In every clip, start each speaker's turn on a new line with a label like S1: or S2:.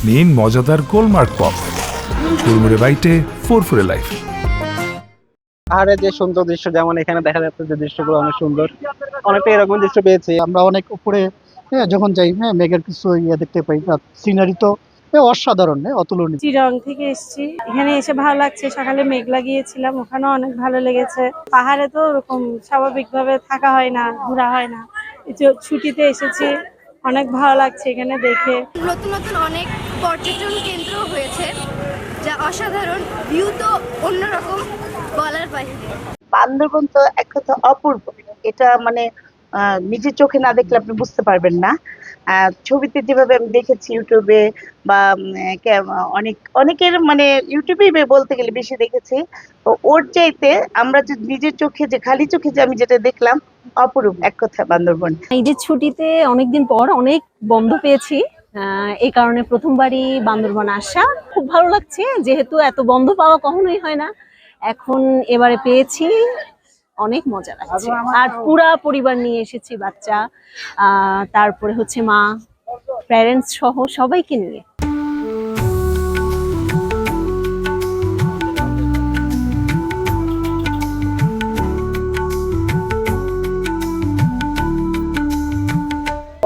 S1: নিন মজাদার গোলমার্ক পপ, কুড়মুড়ে বাইটে ফুরফুরে লাইফ।
S2: পাহাড়ে যে সুন্দর দৃশ্য, যেমন এখানে দেখা যাচ্ছে যে দৃশ্যগুলো অনেক সুন্দর, অনেকটা এরকম দৃশ্য পেয়েছি আমরা অনেক উপরে। হ্যাঁ, যখন যাই, হ্যাঁ, মেঘের কিছু দেখতে পাই, সিনারি তো অসাধারণ, অতুলনীয়।
S3: চিরং থেকে এসেছি, এখানে এসে ভালো লাগছে। সকালে মেঘলা গিয়েছিলাম, ওখানেও অনেক ভালো লেগেছে। পাহাড়ে তো ওরকম স্বাভাবিকভাবে থাকা হয় না, ঘোরা হয় না। এই যে ছুটিতে এসেছি, অনেক ভালো লাগছে এখানে দেখে।
S4: নতুন নতুন অনেক পর্যটন কেন্দ্র হয়েছে, যা অসাধারণ। ভিউ তো অন্যরকম, বলার বাইরে।
S5: বান্দরবন তো এক কথা অপূর্ব। এটা মানে নিজের চোখে না দেখলে আপনি বুঝতে পারবেন না। ছবিতে যেভাবে আমি দেখেছি ইউটিউবে বা অনেকের মানে ইউটিউবেই বলতে গেলে বেশি দেখেছি। তো ওর চাইতে আমরা যে নিজের চোখে, যে খালি চোখে যে আমি যেটা দেখলাম, অপরূপ এক কথা বান্দরবন।
S6: ঈদের ছুটিতে অনেকদিন পর অনেক বন্ধ পেয়েছি, এই কারণে প্রথমবারই বান্দরবান আসা। খুব ভালো লাগছে, যেহেতু এত বন্ধ পাওয়া কখনোই হয় না, এখন এবারে পেয়েছি, অনেক মজা লাগছে। আর পুরা পরিবার নিয়ে এসেছি, বাচ্চা, তারপরে হচ্ছে মা, প্যারেন্টস সহ সবাইকে নিয়ে।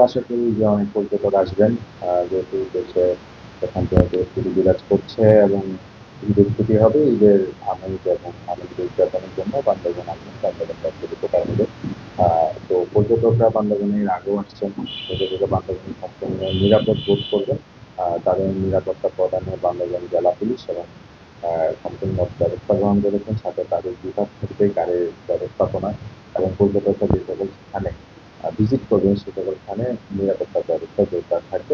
S7: আশা করি যে অনেক পর্যটক আসবেন, যেহেতু দেশে এখান থেকে ছুটি বিরাজ করছে এবং ঈদের ছুটি হবে। ঈদের আমেজ এবং আনন্দ উদযাপনের জন্য বান্দরবন আসবেন, বান্দরবন ছুটি কোথায় নেবে। তো পর্যটকরা বান্দরবনের আগেও আসছেন, পর্যটকরা বান্দরবন সবসময় নিরাপদ বোধ করবেন। তাদের নিরাপত্তা প্রদানে বান্দরবন জেলা পুলিশ এবং সম্পূর্ণ ব্যবস্থা গ্রহণ করেছেন, সাথে তাদের বিভাগ থেকে গাড়ির ব্যবস্থাপনা এবং পর্যটকরা যে সকল স্থানে ভিজিট করবেন সে সকল স্থানে নিরাপত্তার ব্যবস্থা জোরদার থাকবে।